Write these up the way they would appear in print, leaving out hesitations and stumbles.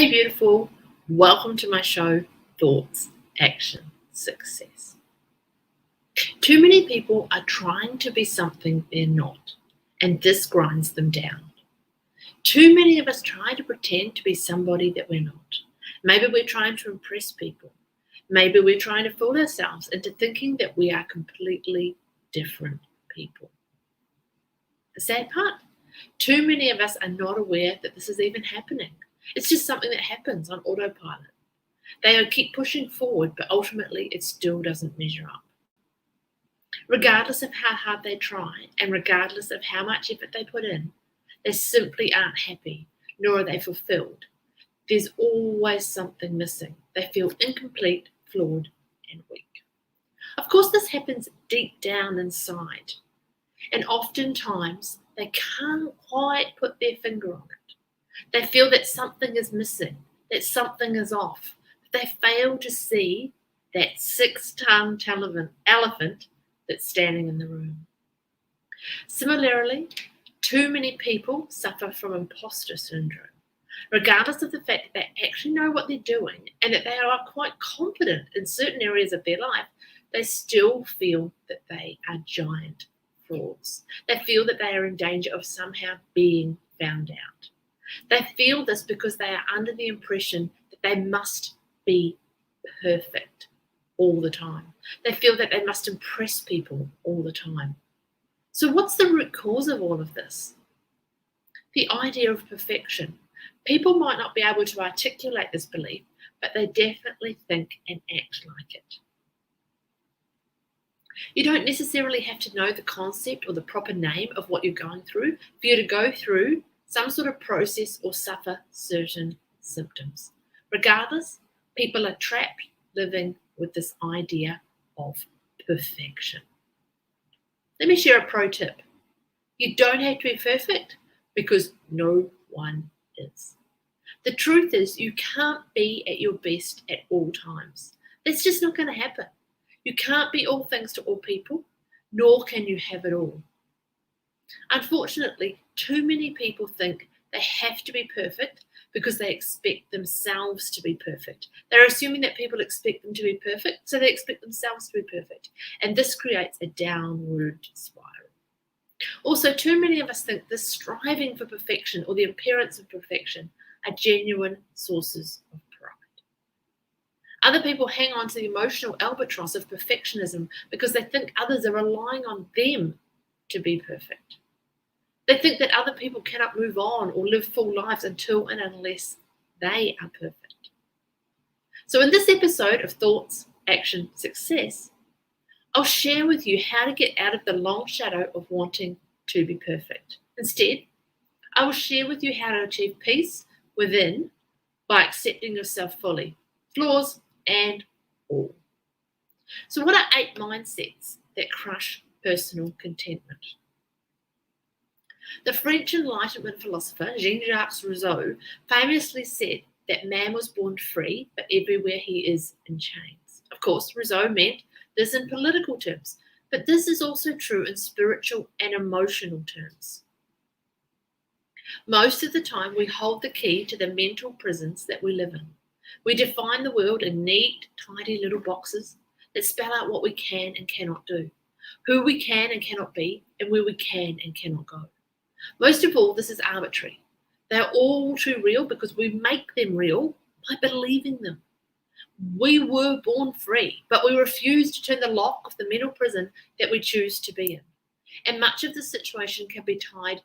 Hey beautiful, welcome to my show, Thoughts, Action, Success. Too many people are trying to be something they're not, and this grinds them down. Too many of us try to pretend to be somebody that we're not. Maybe we're trying to impress people. Maybe we're trying to fool ourselves into thinking that we are completely different people. The sad part, too many of us are not aware that this is even happening. It's just something that happens on autopilot. They keep pushing forward, but ultimately it still doesn't measure up. Regardless of how hard they try, and regardless of how much effort they put in, they simply aren't happy, nor are they fulfilled. There's always something missing. They feel incomplete, flawed, and weak. Of course, this happens deep down inside, and oftentimes they can't quite put their finger on it. They feel that something is missing, that something is off. But they fail to see that six-tongued elephant that's standing in the room. Similarly, too many people suffer from impostor syndrome. Regardless of the fact that they actually know what they're doing and that they are quite competent in certain areas of their life, they still feel that they are giant frauds. They feel that they are in danger of somehow being found out. They feel this because they are under the impression that they must be perfect all the time. They feel that they must impress people all the time. So what's the root cause of all of this? The idea of perfection. People might not be able to articulate this belief, but they definitely think and act like it. You don't necessarily have to know the concept or the proper name of what you're going through for you to go through some sort of process or suffer certain symptoms. Regardless, people are trapped living with this idea of perfection. Let me share a pro tip. You don't have to be perfect because no one is. The truth is you can't be at your best at all times. That's just not going to happen. You can't be all things to all people, nor can you have it all. Unfortunately, too many people think they have to be perfect because they expect themselves to be perfect. They're assuming that people expect them to be perfect, so they expect themselves to be perfect. And this creates a downward spiral. Also, too many of us think this striving for perfection or the appearance of perfection are genuine sources of pride. Other people hang on to the emotional albatross of perfectionism because they think others are relying on them to be perfect. They think that other people cannot move on or live full lives until and unless they are perfect. So in this episode of Thoughts, Action, Success, I'll share with you how to get out of the long shadow of wanting to be perfect. Instead, I will share with you how to achieve peace within by accepting yourself fully, flaws and all. So what are 8 mindsets that crush personal contentment? The French Enlightenment philosopher Jean-Jacques Rousseau famously said that man was born free, but everywhere he is in chains. Of course, Rousseau meant this in political terms, but this is also true in spiritual and emotional terms. Most of the time, we hold the key to the mental prisons that we live in. We define the world in neat, tidy little boxes that spell out what we can and cannot do, who we can and cannot be, and where we can and cannot go. Most of all, this is arbitrary. They are all too real because we make them real by believing them. We were born free, but we refuse to turn the lock of the mental prison that we choose to be in. And much of the situation can be tied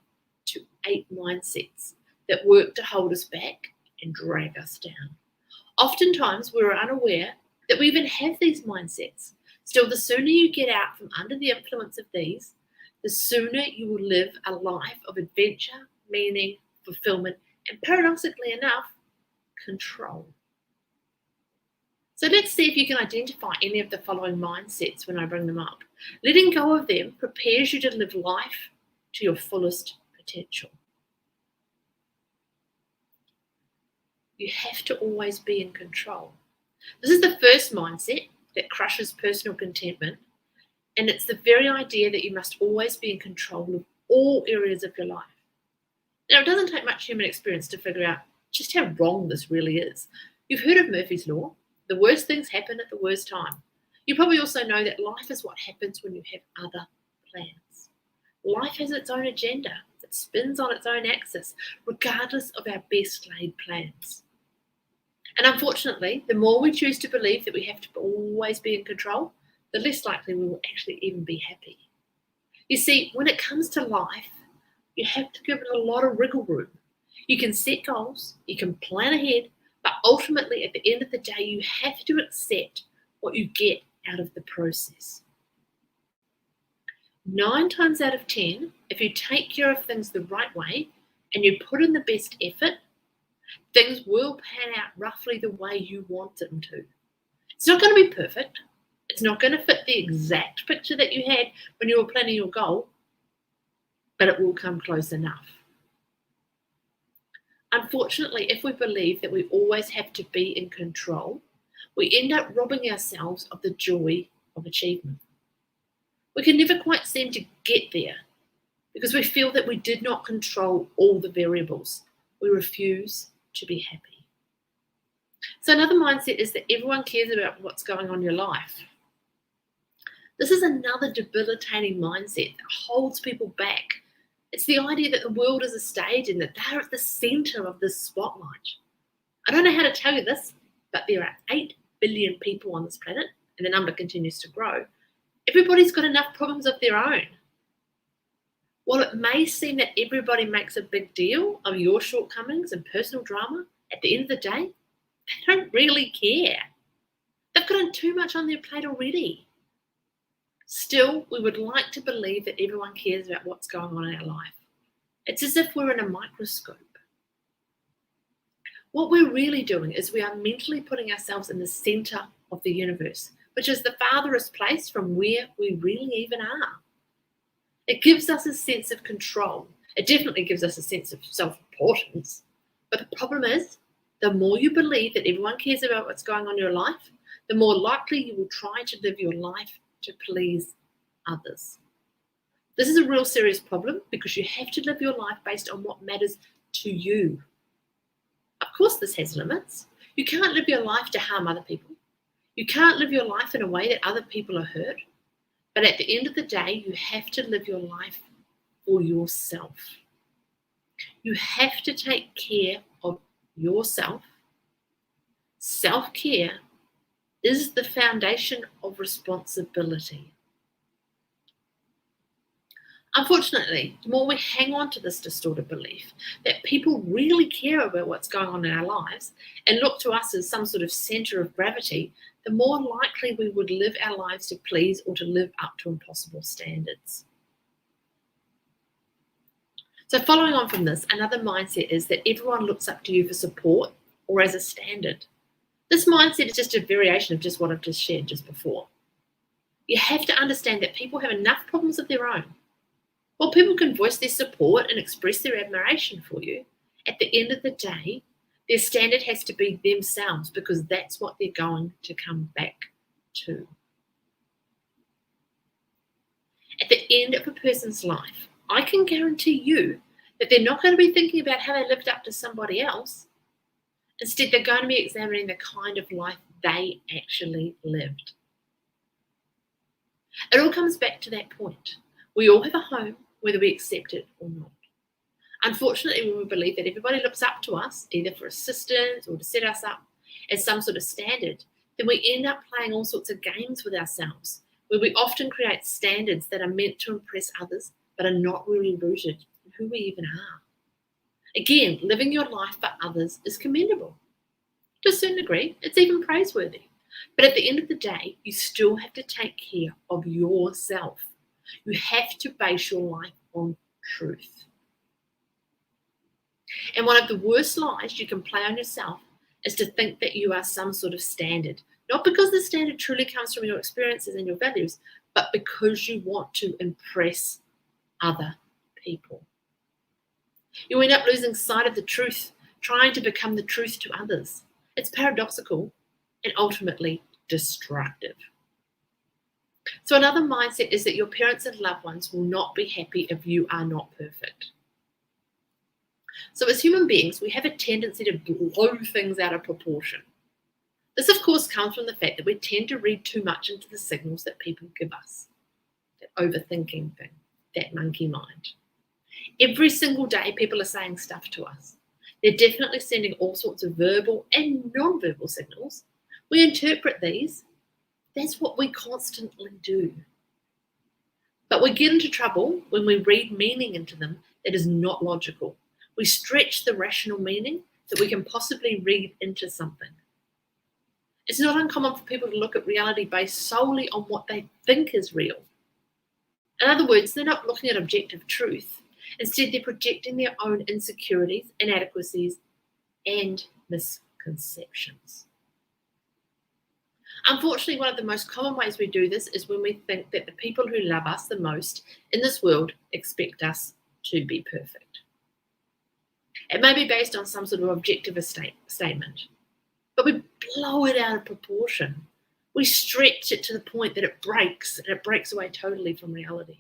to 8 mindsets that work to hold us back and drag us down. Oftentimes, we're unaware that we even have these mindsets. Still, the sooner you get out from under the influence of these, the sooner you will live a life of adventure, meaning, fulfillment, and paradoxically enough, control. So let's see if you can identify any of the following mindsets when I bring them up. Letting go of them prepares you to live life to your fullest potential. You have to always be in control. This is the first mindset that crushes personal contentment, and it's the very idea that you must always be in control of all areas of your life. Now, it doesn't take much human experience to figure out just how wrong this really is. You've heard of Murphy's Law. The worst things happen at the worst time. You probably also know that life is what happens when you have other plans. Life has its own agenda. It spins on its own axis, regardless of our best laid plans. And unfortunately, the more we choose to believe that we have to always be in control, the less likely we will actually even be happy. You see, when it comes to life, you have to give it a lot of wriggle room. You can set goals, you can plan ahead, but ultimately at the end of the day, you have to accept what you get out of the process. 9 times out of 10, if you take care of things the right way and you put in the best effort, things will pan out roughly the way you want them to. It's not going to be perfect. It's not going to fit the exact picture that you had when you were planning your goal, but it will come close enough. Unfortunately, if we believe that we always have to be in control, we end up robbing ourselves of the joy of achievement. We can never quite seem to get there because we feel that we did not control all the variables. We refuse to be happy. So another mindset is that everyone cares about what's going on in your life. This is another debilitating mindset that holds people back. It's the idea that the world is a stage and that they're at the center of this spotlight. I don't know how to tell you this, but there are 8 billion people on this planet, and the number continues to grow. Everybody's got enough problems of their own. While it may seem that everybody makes a big deal of your shortcomings and personal drama, at the end of the day, they don't really care. They've got too much on their plate already. Still, we would like to believe that everyone cares about what's going on in our life. It's as if we're in a microscope. What we're really doing is we are mentally putting ourselves in the center of the universe, which is the farthest place from where we really even are. It gives us a sense of control. It definitely gives us a sense of self-importance. But the problem is, the more you believe that everyone cares about what's going on in your life, the more likely you will try to live your life to please others. This is a real serious problem because you have to live your life based on what matters to you. Of course, this has limits. You can't live your life to harm other people. You can't live your life in a way that other people are hurt. But at the end of the day, you have to live your life for yourself. You have to take care of yourself. Self-care is the foundation of responsibility. Unfortunately, the more we hang on to this distorted belief that people really care about what's going on in our lives and look to us as some sort of center of gravity, the more likely we would live our lives to please or to live up to impossible standards. So following on from this, another mindset is that everyone looks up to you for support or as a standard. This mindset is just a variation of just what I've just shared just before. You have to understand that people have enough problems of their own. While people can voice their support and express their admiration for you, at the end of the day, their standard has to be themselves because that's what they're going to come back to. At the end of a person's life, I can guarantee you that they're not going to be thinking about how they lived up to somebody else. Instead, they're going to be examining the kind of life they actually lived. It all comes back to that point. We all have a home, whether we accept it or not. Unfortunately, when we believe that everybody looks up to us, either for assistance or to set us up as some sort of standard, then we end up playing all sorts of games with ourselves, where we often create standards that are meant to impress others, but are not really rooted in who we even are. Again, living your life for others is commendable. To a certain degree, it's even praiseworthy. But at the end of the day, you still have to take care of yourself. You have to base your life on truth. And one of the worst lies you can play on yourself is to think that you are some sort of standard. Not because the standard truly comes from your experiences and your values, but because you want to impress other people. You end up losing sight of the truth, trying to become the truth to others. It's paradoxical and ultimately destructive. So another mindset is that your parents and loved ones will not be happy if you are not perfect. So as human beings, we have a tendency to blow things out of proportion. This, of course, comes from the fact that we tend to read too much into the signals that people give us. That overthinking thing, that monkey mind. Every single day, people are saying stuff to us. They're definitely sending all sorts of verbal and non-verbal signals. We interpret these. That's what we constantly do. But we get into trouble when we read meaning into them that is not logical. We stretch the rational meaning that we can possibly read into something. It's not uncommon for people to look at reality based solely on what they think is real. In other words, they're not looking at objective truth. Instead, they're projecting their own insecurities, inadequacies, and misconceptions. Unfortunately, one of the most common ways we do this is when we think that the people who love us the most in this world expect us to be perfect. It may be based on some sort of objective statement, but we blow it out of proportion. We stretch it to the point that it breaks, and it breaks away totally from reality.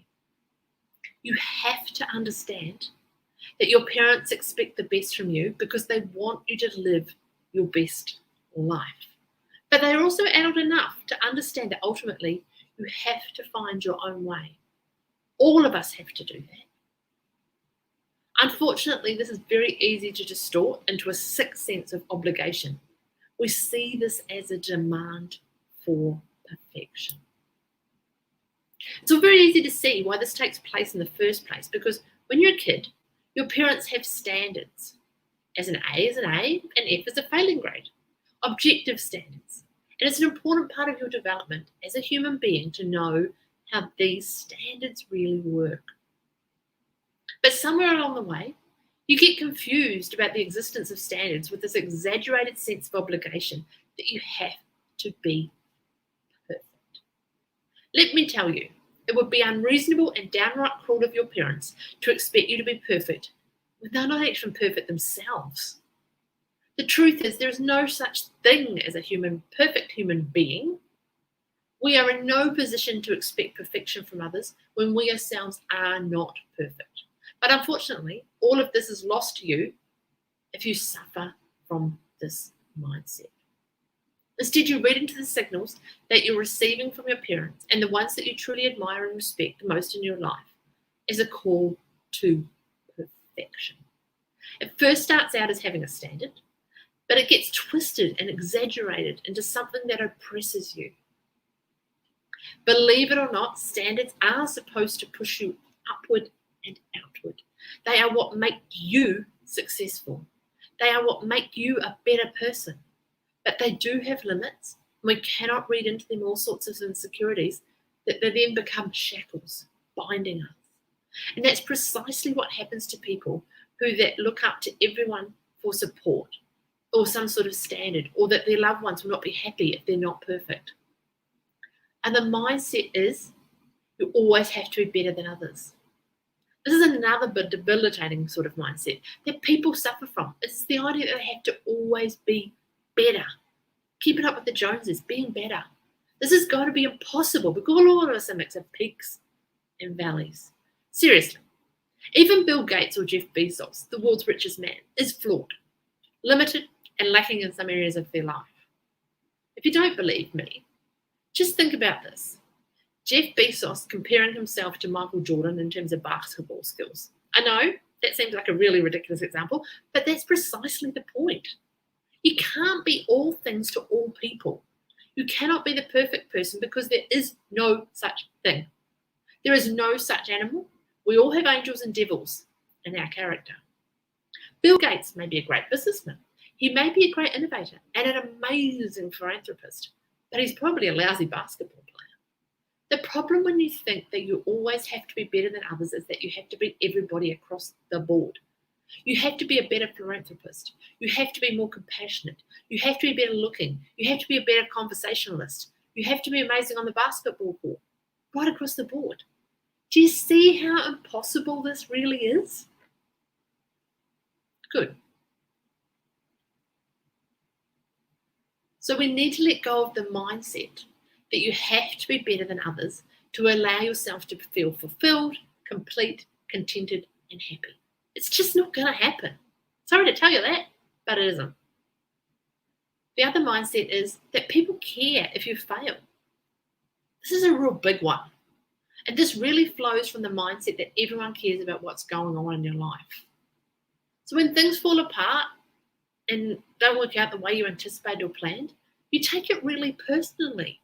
You have to understand that your parents expect the best from you because they want you to live your best life. But they're also adult enough to understand that ultimately you have to find your own way. All of us have to do that. Unfortunately, this is very easy to distort into a sick sense of obligation. We see this as a demand for perfection. It's all very easy to see why this takes place in the first place, because when you're a kid, your parents have standards. As an A is an A, and F is a failing grade. Objective standards. And it's an important part of your development as a human being to know how these standards really work. But somewhere along the way, you get confused about the existence of standards with this exaggerated sense of obligation that you have to be perfect. Let me tell you, it would be unreasonable and downright cruel of your parents to expect you to be perfect when they're not actually perfect themselves. The truth is, there is no such thing as a perfect human being. We are in no position to expect perfection from others when we ourselves are not perfect. But unfortunately, all of this is lost to you if you suffer from this mindset. Instead, you read into the signals that you're receiving from your parents and the ones that you truly admire and respect the most in your life as a call to perfection. It first starts out as having a standard, but it gets twisted and exaggerated into something that oppresses you. Believe it or not, standards are supposed to push you upward and outward. They are what make you successful. They are what make you a better person. But they do have limits. We cannot read into them all sorts of insecurities that they then become shackles, binding us. And that's precisely what happens to people who that look up to everyone for support or some sort of standard, or that their loved ones will not be happy if they're not perfect. And the mindset is you always have to be better than others. This is another debilitating sort of mindset that people suffer from. It's the idea that they have to always be better. Keeping up with the Joneses, being better. This has got to be impossible because all of us are a mix of peaks and valleys. Seriously, even Bill Gates or Jeff Bezos, the world's richest man, is flawed, limited, and lacking in some areas of their life. If you don't believe me, just think about this. Jeff Bezos comparing himself to Michael Jordan in terms of basketball skills. I know that seems like a really ridiculous example, but that's precisely the point. You can't be all things to all people. You cannot be the perfect person because there is no such thing. There is no such animal. We all have angels and devils in our character. Bill Gates may be a great businessman. He may be a great innovator and an amazing philanthropist, but he's probably a lousy basketball player. The problem when you think that you always have to be better than others is that you have to beat everybody across the board. You have to be a better philanthropist. You have to be more compassionate. You have to be better looking. You have to be a better conversationalist. You have to be amazing on the basketball court, right across the board. Do you see how impossible this really is? Good. So we need to let go of the mindset that you have to be better than others to allow yourself to feel fulfilled, complete, contented, and happy. It's just not going to happen. Sorry to tell you that, but it isn't. The other mindset is that people care if you fail. This is a real big one. And this really flows from the mindset that everyone cares about what's going on in your life. So when things fall apart and don't work out the way you anticipated or planned, you take it really personally.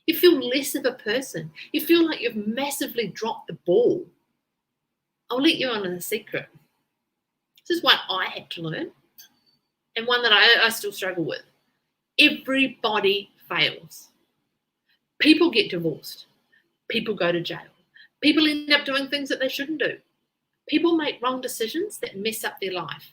You feel less of a person. You feel like you've massively dropped the ball. I'll let you on a secret. This is one I had to learn, and one that I still struggle with. Everybody fails. People get divorced. People go to jail. People end up doing things that they shouldn't do. People make wrong decisions that mess up their life.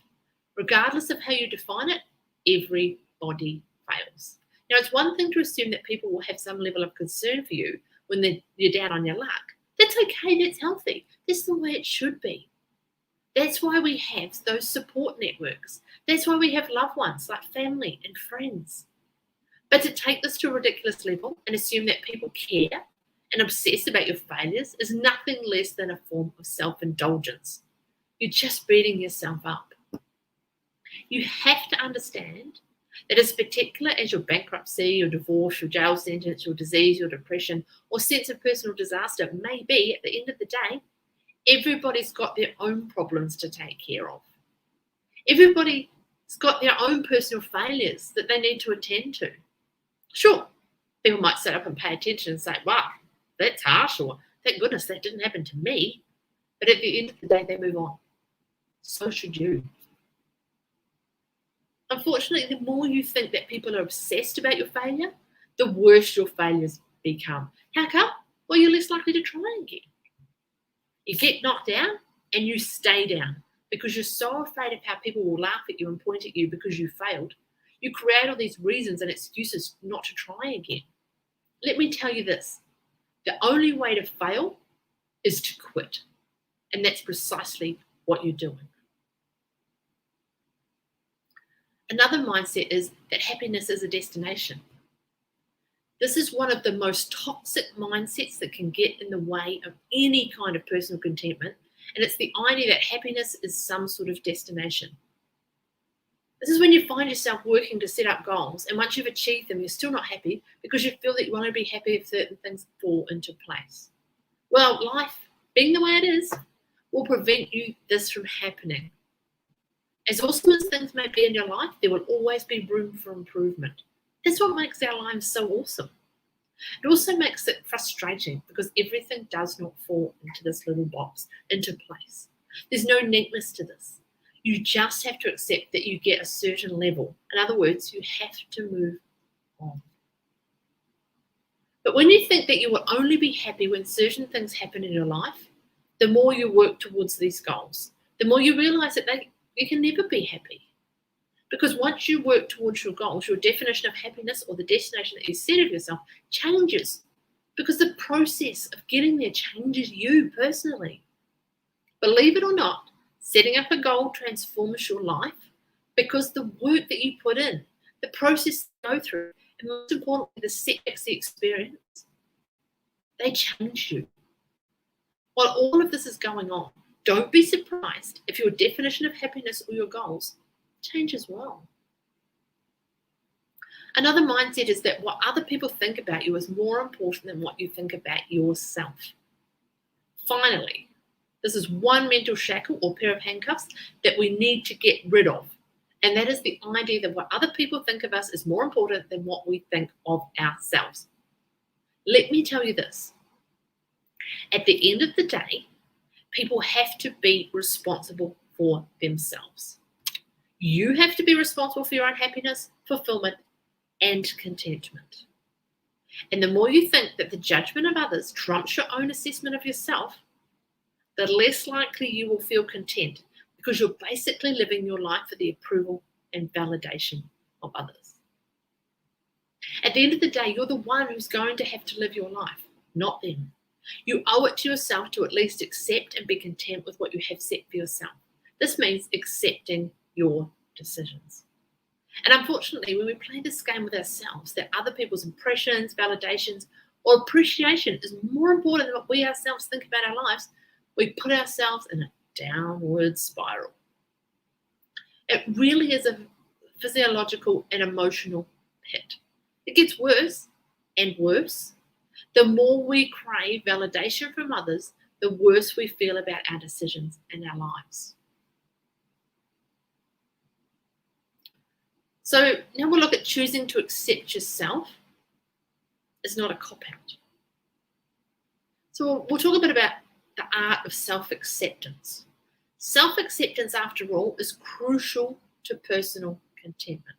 Regardless of how you define it, everybody fails. Now, it's one thing to assume that people will have some level of concern for you when you're down on your luck. That's okay, that's healthy. That's the way it should be. That's why we have those support networks. That's why we have loved ones like family and friends. But to take this to a ridiculous level and assume that people care and obsess about your failures is nothing less than a form of self-indulgence. You're just beating yourself up. You have to understand that as particular as your bankruptcy, your divorce, your jail sentence, your disease, your depression, or sense of personal disaster may be, at the end of the day, everybody's got their own problems to take care of. Everybody's got their own personal failures that they need to attend to. Sure, people might sit up and pay attention and say, wow, that's harsh, or thank goodness that didn't happen to me. But at the end of the day, they move on. So should you. Unfortunately, the more you think that people are obsessed about your failure, the worse your failures become. How come? Well, you're less likely to try again. You get knocked down and you stay down because you're so afraid of how people will laugh at you and point at you because you failed. You create all these reasons and excuses not to try again. Let me tell you this. The only way to fail is to quit. And that's precisely what you're doing. Another mindset is that happiness is a destination. This is one of the most toxic mindsets that can get in the way of any kind of personal contentment, and it's the idea that happiness is some sort of destination. This is when you find yourself working to set up goals, and once you've achieved them, you're still not happy because you feel that you want to be happy if certain things fall into place. Well, life, being the way it is, will prevent this from happening. As awesome as things may be in your life, there will always be room for improvement. That's what makes our lives so awesome. It also makes it frustrating because everything does not fall into this little box, into place. There's no neatness to this. You just have to accept that you get a certain level. In other words, you have to move on. But when you think that you will only be happy when certain things happen in your life, the more you work towards these goals, the more you realize that you can never be happy. Because once you work towards your goals, your definition of happiness or the destination that you set of yourself changes. Because the process of getting there changes you personally. Believe it or not, setting up a goal transforms your life because the work that you put in, the process you go through, and most importantly, the setbacks, the experience, they change you. While all of this is going on, don't be surprised if your definition of happiness or your goals change as well. Another mindset is that what other people think about you is more important than what you think about yourself. Finally, this is one mental shackle or pair of handcuffs that we need to get rid of. And that is the idea that what other people think of us is more important than what we think of ourselves. Let me tell you this. At the end of the day, people have to be responsible for themselves. You have to be responsible for your own happiness, fulfillment, and contentment. And the more you think that the judgment of others trumps your own assessment of yourself, the less likely you will feel content because you're basically living your life for the approval and validation of others. At the end of the day, you're the one who's going to have to live your life, not them. You owe it to yourself to at least accept and be content with what you have set for yourself. This means accepting your decisions. And unfortunately, when we play this game with ourselves, that other people's impressions, validations, or appreciation is more important than what we ourselves think about our lives, we put ourselves in a downward spiral. It really is a physiological and emotional pit. It gets worse and worse. The more we crave validation from others, the worse we feel about our decisions and our lives. So now we'll look at choosing to accept yourself is not a cop-out. So we'll talk a bit about the art of self-acceptance. Self-acceptance, after all, is crucial to personal contentment.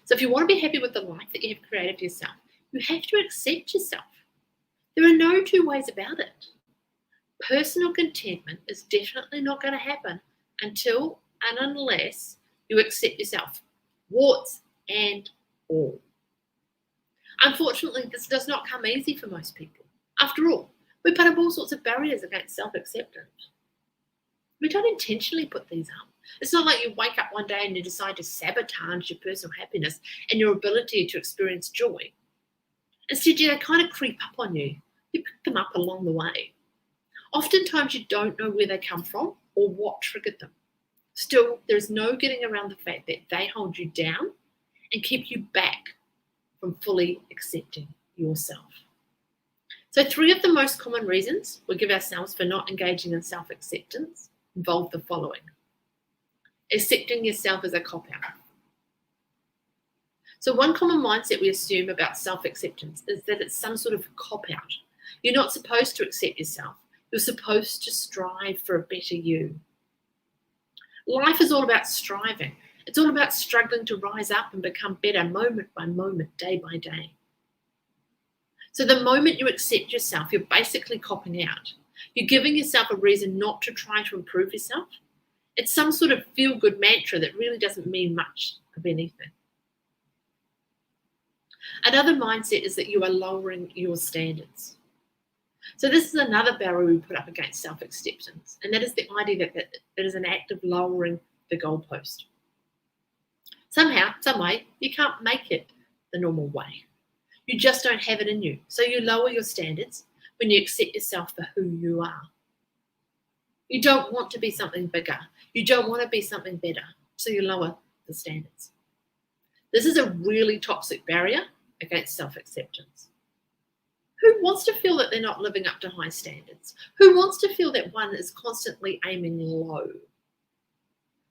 So if you want to be happy with the life that you have created for yourself, you have to accept yourself. There are no two ways about it. Personal contentment is definitely not going to happen until and unless you accept yourself, warts and all. Unfortunately, this does not come easy for most people. After all, we put up all sorts of barriers against self-acceptance. We don't intentionally put these up. It's not like you wake up one day and you decide to sabotage your personal happiness and your ability to experience joy. Instead, they kind of creep up on you. You pick them up along the way. Oftentimes, you don't know where they come from or what triggered them. Still, there's no getting around the fact that they hold you down and keep you back from fully accepting yourself. So 3 of the most common reasons we give ourselves for not engaging in self-acceptance involve the following. Accepting yourself as a cop-out. So one common mindset we assume about self-acceptance is that it's some sort of cop-out. You're not supposed to accept yourself. You're supposed to strive for a better you. Life is all about striving. It's all about struggling to rise up and become better moment by moment, day by day. So the moment you accept yourself, you're basically copping out. You're giving yourself a reason not to try to improve yourself. It's some sort of feel-good mantra that really doesn't mean much of anything. Another mindset is that you are lowering your standards. So this is another barrier we put up against self-acceptance, and that is the idea that it is an act of lowering the goalpost. Somehow, some way, you can't make it the normal way. You just don't have it in you. So you lower your standards when you accept yourself for who you are. You don't want to be something bigger. You don't want to be something better. So you lower the standards. This is a really toxic barrier against self-acceptance. Who wants to feel that they're not living up to high standards? Who wants to feel that one is constantly aiming low?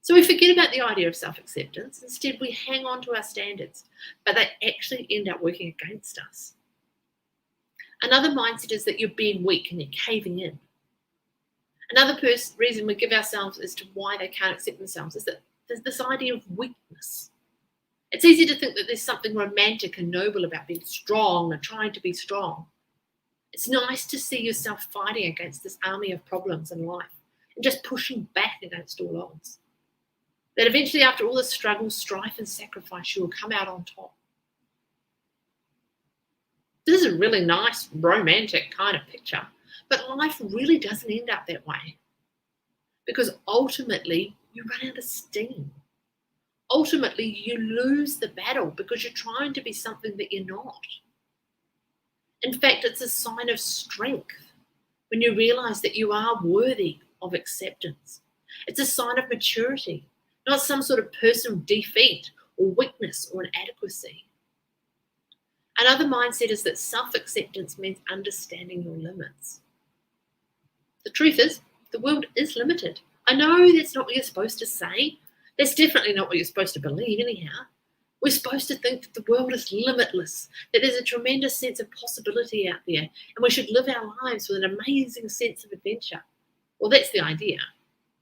So we forget about the idea of self-acceptance. Instead, we hang on to our standards, but they actually end up working against us. Another mindset is that you're being weak and you're caving in. Another reason we give ourselves as to why they can't accept themselves is that there's this idea of weakness. It's easy to think that there's something romantic and noble about being strong and trying to be strong. It's nice to see yourself fighting against this army of problems in life and just pushing back against all odds. That eventually, after all the struggle, strife, and sacrifice, you will come out on top. This is a really nice, romantic kind of picture, but life really doesn't end up that way. Because ultimately, you run out of steam. Ultimately, you lose the battle because you're trying to be something that you're not. In fact, it's a sign of strength when you realize that you are worthy of acceptance. It's a sign of maturity, not some sort of personal defeat or weakness or inadequacy. Another mindset is that self-acceptance means understanding your limits. The truth is, the world is limited. I know that's not what you're supposed to say. That's definitely not what you're supposed to believe anyhow. We're supposed to think that the world is limitless, that there's a tremendous sense of possibility out there, and we should live our lives with an amazing sense of adventure. Well, that's the idea.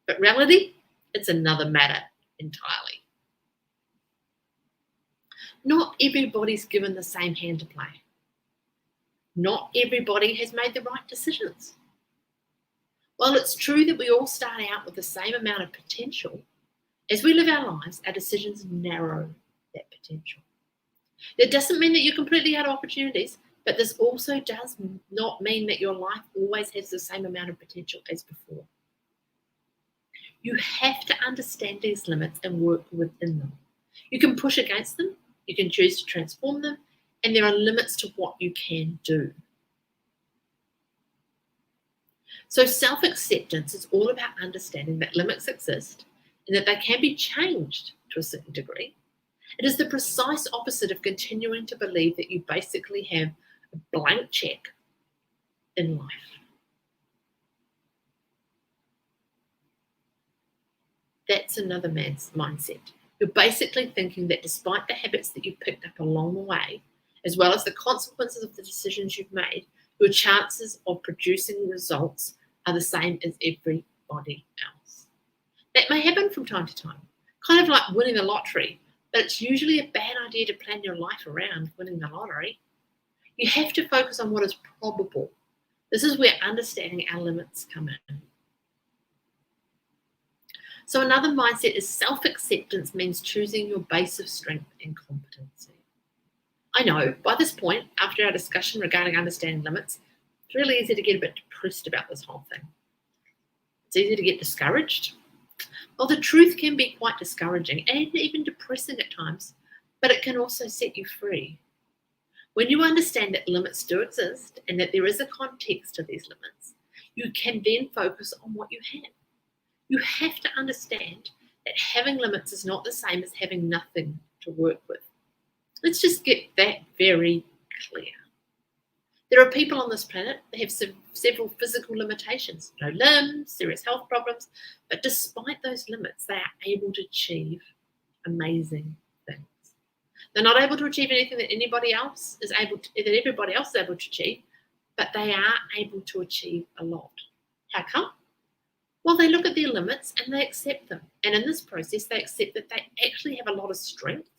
But reality, it's another matter entirely. Not everybody's given the same hand to play. Not everybody has made the right decisions. While it's true that we all start out with the same amount of potential, as we live our lives, our decisions narrow that potential. That doesn't mean that you're completely out of opportunities, but this also does not mean that your life always has the same amount of potential as before. You have to understand these limits and work within them. You can push against them, you can choose to transform them, and there are limits to what you can do. So self-acceptance is all about understanding that limits exist and that they can be changed to a certain degree. It is the precise opposite of continuing to believe that you basically have a blank check in life. That's another man's mindset. You're basically thinking that despite the habits that you've picked up along the way, as well as the consequences of the decisions you've made, your chances of producing results are the same as everybody else. That may happen from time to time, kind of like winning the lottery, but it's usually a bad idea to plan your life around winning the lottery. You have to focus on what is probable. This is where understanding our limits come in. So another mindset is self-acceptance means choosing your base of strength and competency. I know, by this point, after our discussion regarding understanding limits, it's really easy to get a bit depressed about this whole thing. It's easy to get discouraged. Well, the truth can be quite discouraging and even depressing at times, but it can also set you free. When you understand that limits do exist and that there is a context to these limits, you can then focus on what you have. You have to understand that having limits is not the same as having nothing to work with. Let's just get that very clear. There are people on this planet that have several physical limitations, no limbs, serious health problems, but despite those limits, they are able to achieve amazing things. They're not able to achieve anything that everybody else is able to achieve, but they are able to achieve a lot. How come? Well, they look at their limits and they accept them. And in this process, they accept that they actually have a lot of strength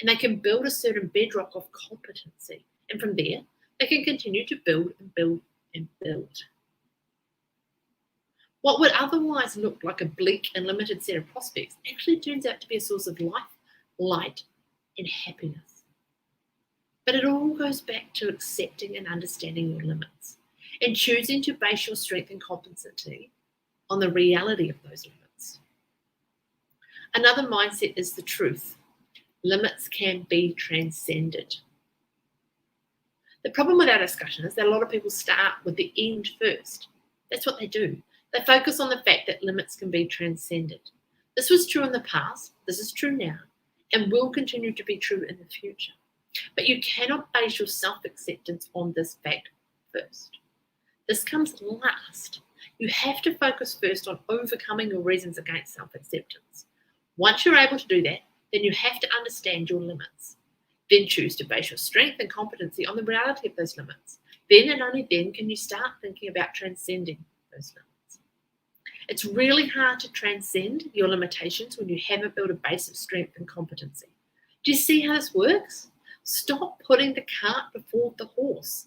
and they can build a certain bedrock of competency. And from there, they can continue to build and build and build. What would otherwise look like a bleak and limited set of prospects actually turns out to be a source of life, light, and happiness. But it all goes back to accepting and understanding your limits and choosing to base your strength and competency on the reality of those limits. Another mindset is the truth. Limits can be transcended. The problem with our discussion is that a lot of people start with the end first. That's what they do. They focus on the fact that limits can be transcended. This was true in the past, this is true now, and will continue to be true in the future. But you cannot base your self-acceptance on this fact first. This comes last. You have to focus first on overcoming your reasons against self-acceptance. Once you're able to do that, then you have to understand your limits. Then choose to base your strength and competency on the reality of those limits. Then and only then can you start thinking about transcending those limits. It's really hard to transcend your limitations when you haven't built a base of strength and competency. Do you see how this works? Stop putting the cart before the horse.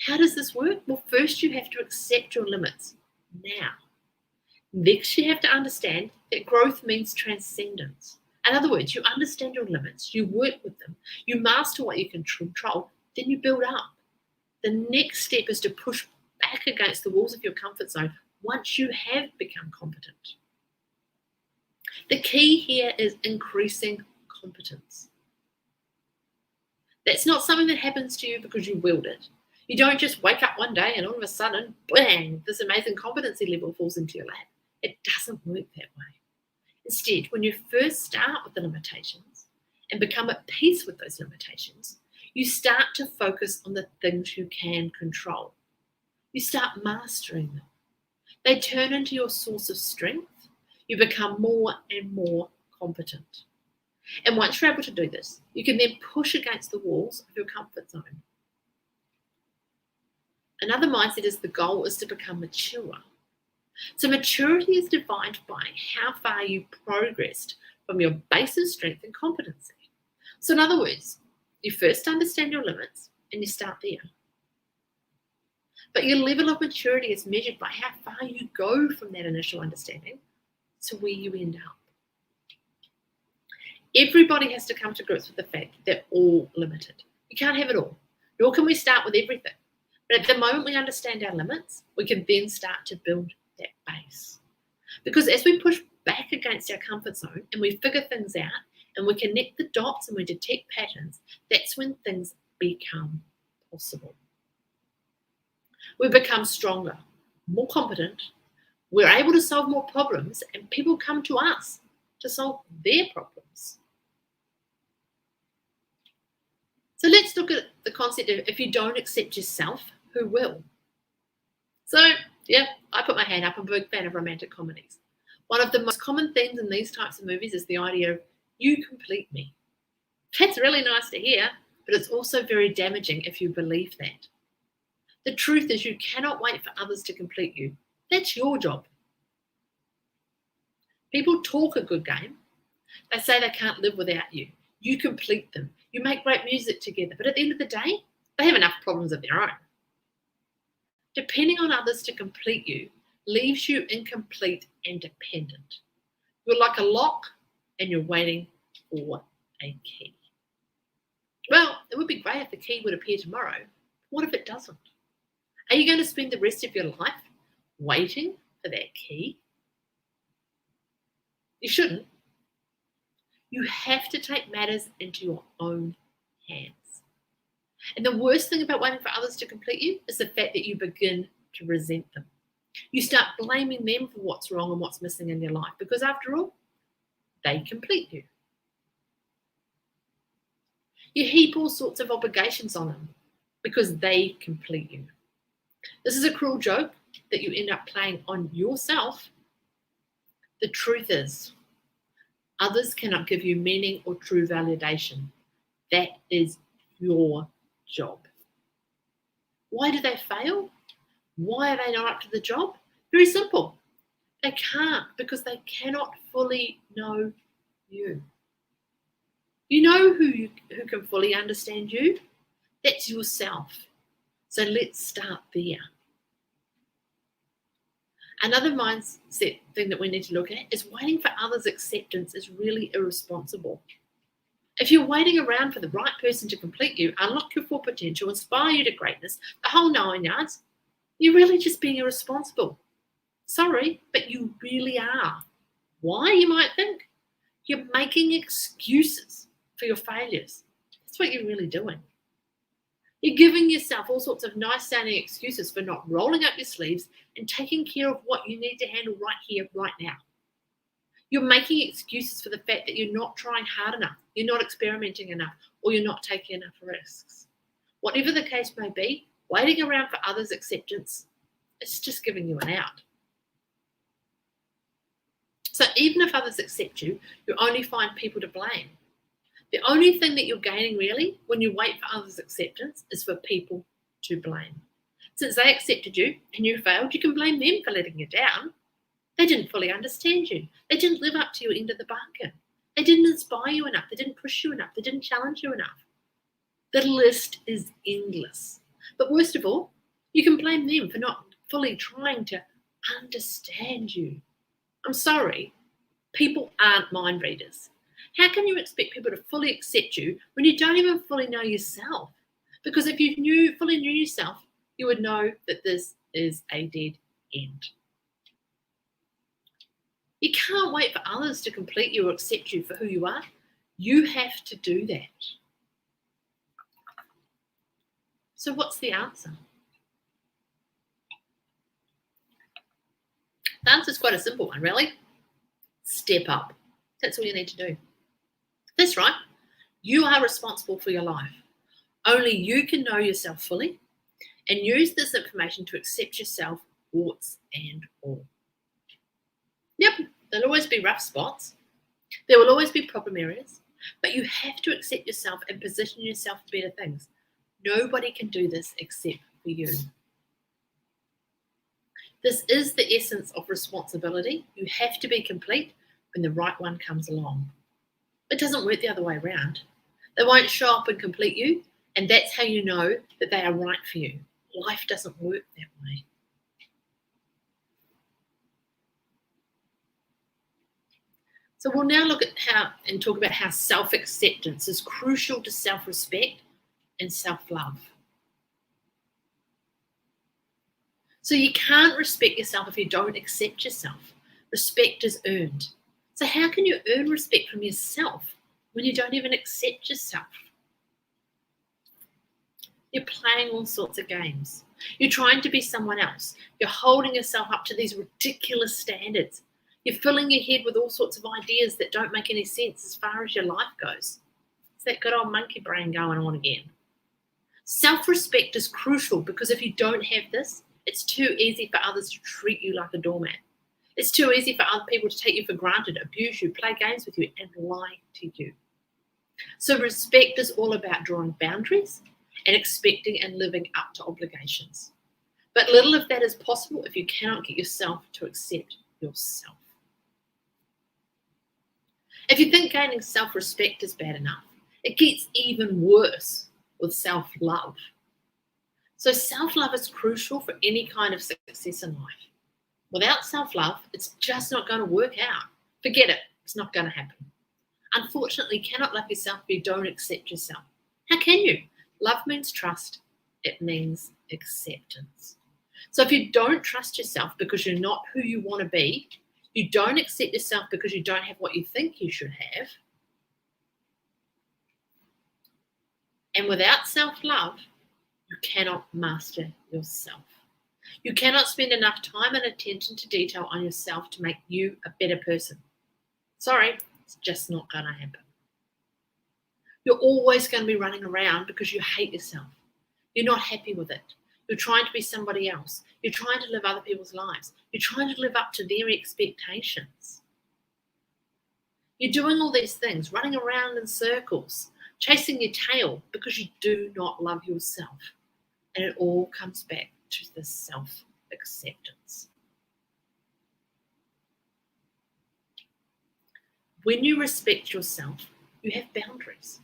How does this work? Well, first you have to accept your limits now. Next, you have to understand that growth means transcendence. In other words, you understand your limits, you work with them, you master what you can control, then you build up. The next step is to push back against the walls of your comfort zone once you have become competent. The key here is increasing competence. That's not something that happens to you because you willed it. You don't just wake up one day and all of a sudden, bang, this amazing competency level falls into your lap. It doesn't work that way. Instead, when you first start with the limitations and become at peace with those limitations, you start to focus on the things you can control. You start mastering them. They turn into your source of strength. You become more and more competent. And once you're able to do this, you can then push against the walls of your comfort zone. Another mindset is the goal is to become mature. So maturity is defined by how far you progressed from your base of strength and competency. So in other words, you first understand your limits and you start there. But your level of maturity is measured by how far you go from that initial understanding to where you end up. Everybody has to come to grips with the fact that they're all limited. You can't have it all, nor can we start with everything. But at the moment we understand our limits, we can then start to build that base. Because as we push back against our comfort zone and we figure things out and we connect the dots and we detect patterns, that's when things become possible. We become stronger, more competent, We're able to solve more problems, and people come to us to solve their problems. So let's look at the concept of if you don't accept yourself, who will? So, yeah, I put my hand up. I'm a big fan of romantic comedies. One of the most common themes in these types of movies is the idea of you complete me. That's really nice to hear, but it's also very damaging if you believe that. The truth is you cannot wait for others to complete you. That's your job. People talk a good game. They say they can't live without you. You complete them. You make great music together. But at the end of the day, they have enough problems of their own. Depending on others to complete you leaves you incomplete and dependent. You're like a lock and you're waiting for a key. Well, it would be great if the key would appear tomorrow. What if it doesn't? Are you going to spend the rest of your life waiting for that key? You shouldn't. You have to take matters into your own hands. And the worst thing about waiting for others to complete you is the fact that you begin to resent them. You start blaming them for what's wrong and what's missing in your life because, after all, they complete you. You heap all sorts of obligations on them because they complete you. This is a cruel joke that you end up playing on yourself. The truth is, others cannot give you meaning or true validation. That is your job. Why do they fail? Why are they not up to the job? Very simple. They can't because they cannot fully know you. You know who can fully understand you? That's yourself. So let's start there. Another mindset thing that we need to look at is waiting for others' acceptance is really irresponsible. If you're waiting around for the right person to complete you, unlock your full potential, inspire you to greatness, the whole 9 yards, you're really just being irresponsible. Sorry, but you really are. Why, you might think? You're making excuses for your failures. That's what you're really doing. You're giving yourself all sorts of nice-sounding excuses for not rolling up your sleeves and taking care of what you need to handle right here, right now. You're making excuses for the fact that you're not trying hard enough, you're not experimenting enough, or you're not taking enough risks. Whatever the case may be, waiting around for others' acceptance, it's just giving you an out. So even if others accept you, you only find people to blame. The only thing that you're gaining really when you wait for others' acceptance is for people to blame. Since they accepted you and you failed, you can blame them for letting you down. They didn't fully understand you. They didn't live up to your end of the bargain. They didn't inspire you enough. They didn't push you enough. They didn't challenge you enough. The list is endless. But worst of all, you can blame them for not fully trying to understand you. I'm sorry, people aren't mind readers. How can you expect people to fully accept you when you don't even fully know yourself? Because if you fully knew yourself, you would know that this is a dead end. You can't wait for others to complete you or accept you for who you are. You have to do that. So what's the answer? The answer is quite a simple one, really. Step up. That's all you need to do. That's right. You are responsible for your life. Only you can know yourself fully and use this information to accept yourself, warts and all. Yep, there'll always be rough spots. There will always be problem areas, but you have to accept yourself and position yourself for better things. Nobody can do this except for you. This is the essence of responsibility. You have to be complete when the right one comes along. It doesn't work the other way around. They won't show up and complete you, and that's how you know that they are right for you. Life doesn't work that way. So we'll now look at talk about how self-acceptance is crucial to self-respect and self-love. So you can't respect yourself if you don't accept yourself. Respect is earned. So how can you earn respect from yourself when you don't even accept yourself? You're playing all sorts of games. You're trying to be someone else. You're holding yourself up to these ridiculous standards. You're filling your head with all sorts of ideas that don't make any sense as far as your life goes. It's that good old monkey brain going on again. Self-respect is crucial because if you don't have this, it's too easy for others to treat you like a doormat. It's too easy for other people to take you for granted, abuse you, play games with you, and lie to you. So respect is all about drawing boundaries and expecting and living up to obligations. But little of that is possible if you cannot get yourself to accept yourself. If you think gaining self-respect is bad enough, it gets even worse with self-love. So self-love is crucial for any kind of success in life. Without self-love, it's just not going to work out. Forget it. It's not going to happen. Unfortunately, you cannot love yourself if you don't accept yourself. How can you? Love means trust. It means acceptance. So if you don't trust yourself because you're not who you want to be, you don't accept yourself because you don't have what you think you should have, and without self-love, you cannot master yourself. You cannot spend enough time and attention to detail on yourself to make you a better person. Sorry, it's just not going to happen. You're always going to be running around because you hate yourself. You're not happy with it. You're trying to be somebody else. You're trying to live other people's lives. You're trying to live up to their expectations. You're doing all these things, running around in circles, chasing your tail because you do not love yourself. And it all comes back to this self-acceptance. When you respect yourself, you have boundaries.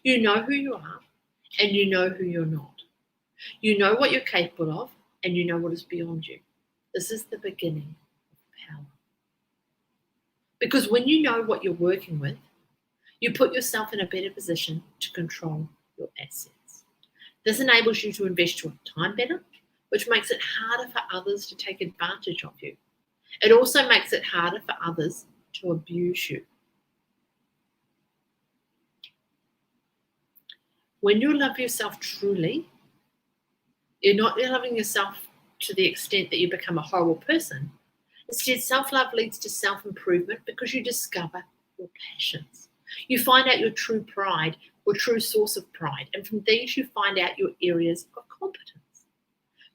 You know who you are and you know who you're not. You know what you're capable of and you know what is beyond you. This is the beginning of power. Because when you know what you're working with, you put yourself in a better position to control your assets. This enables you to invest your time better, which makes it harder for others to take advantage of you. It also makes it harder for others to abuse you. When you love yourself truly, you're not loving yourself to the extent that you become a horrible person. Instead, self-love leads to self-improvement because you discover your passions. You find out your true pride or true source of pride, and from these you find out your areas of competence.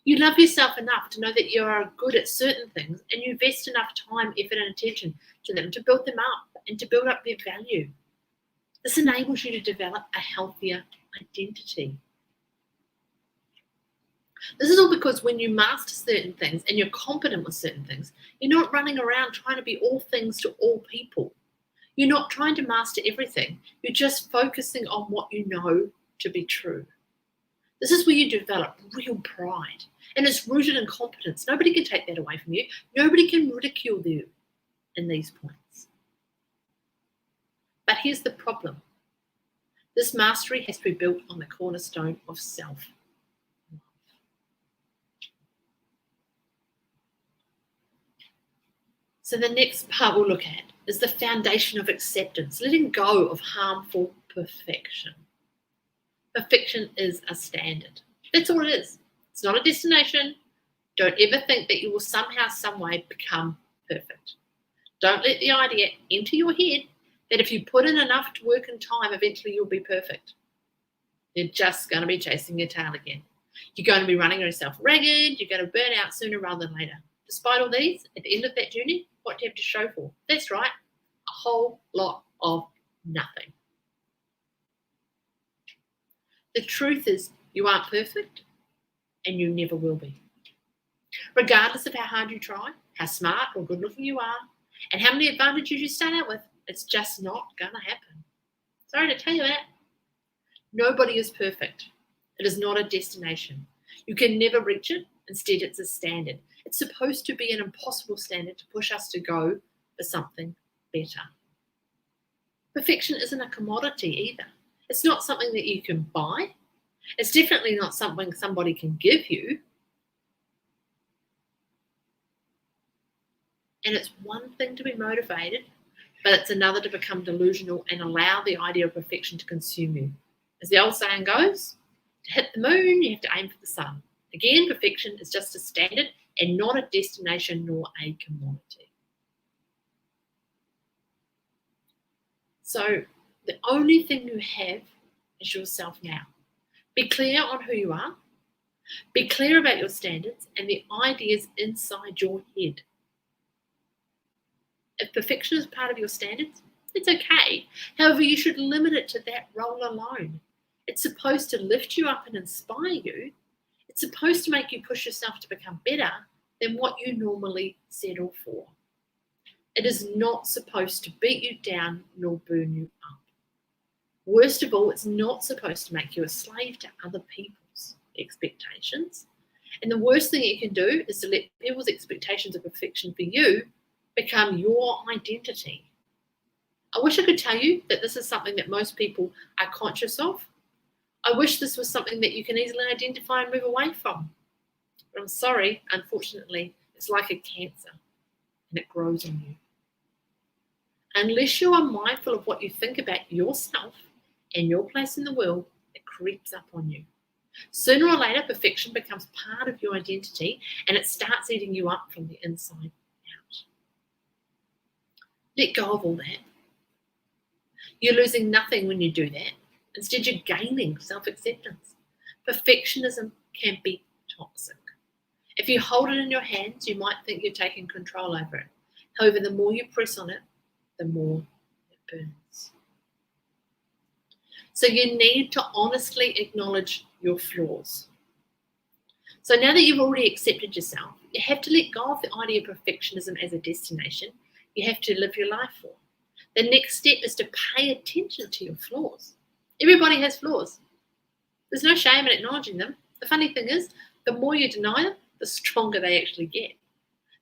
You love yourself enough to know that you are good at certain things and you invest enough time, effort, and attention to them to build them up and to build up their value. This enables you to develop a healthier identity. This is all because when you master certain things and you're competent with certain things, you're not running around trying to be all things to all people. You're not trying to master everything. You're just focusing on what you know to be true. This is where you develop real pride, and it's rooted in competence. Nobody can take that away from you. Nobody can ridicule you in these points. But here's the problem. This mastery has to be built on the cornerstone of self. So the next part we'll look at is the foundation of acceptance, letting go of harmful perfection. Perfection is a standard. That's all it is. It's not a destination. Don't ever think that you will somehow, some way become perfect. Don't let the idea enter your head that if you put in enough work and time, eventually you'll be perfect. You're just going to be chasing your tail again. You're going to be running yourself ragged. You're going to burn out sooner rather than later. Despite all these, at the end of that journey, what do you have to show for? That's right, a whole lot of nothing. The truth is, you aren't perfect and you never will be. Regardless of how hard you try, how smart or good looking you are, and how many advantages you start out with, it's just not going to happen. Sorry to tell you that. Nobody is perfect. It is not a destination. You can never reach it. Instead, it's a standard. It's supposed to be an impossible standard to push us to go for something better. Perfection isn't a commodity either. It's not something that you can buy. It's definitely not something somebody can give you. And it's one thing to be motivated, but it's another to become delusional and allow the idea of perfection to consume you. As the old saying goes, to hit the moon, you have to aim for the sun. Again, perfection is just a standard and not a destination nor a commodity. So the only thing you have is yourself now. Be clear on who you are. Be clear about your standards and the ideas inside your head. If perfection is part of your standards, it's okay. However, you should limit it to that role alone. It's supposed to lift you up and inspire you. It's supposed to make you push yourself to become better than what you normally settle for. It is not supposed to beat you down nor burn you up. Worst of all, it's not supposed to make you a slave to other people's expectations. And the worst thing you can do is to let people's expectations of perfection for you become your identity. I wish I could tell you that this is something that most people are conscious of. I wish this was something that you can easily identify and move away from. But I'm sorry, unfortunately, it's like a cancer and it grows on you. Unless you are mindful of what you think about yourself and your place in the world, it creeps up on you. Sooner or later, perfection becomes part of your identity and it starts eating you up from the inside out. Let go of all that. You're losing nothing when you do that. Instead, you're gaining self-acceptance. Perfectionism can be toxic. If you hold it in your hands, you might think you're taking control over it. However, the more you press on it, the more it burns. So you need to honestly acknowledge your flaws. So now that you've already accepted yourself, you have to let go of the idea of perfectionism as a destination you have to live your life for. The next step is to pay attention to your flaws. Everybody has flaws. There's no shame in acknowledging them. The funny thing is, the more you deny them, the stronger they actually get.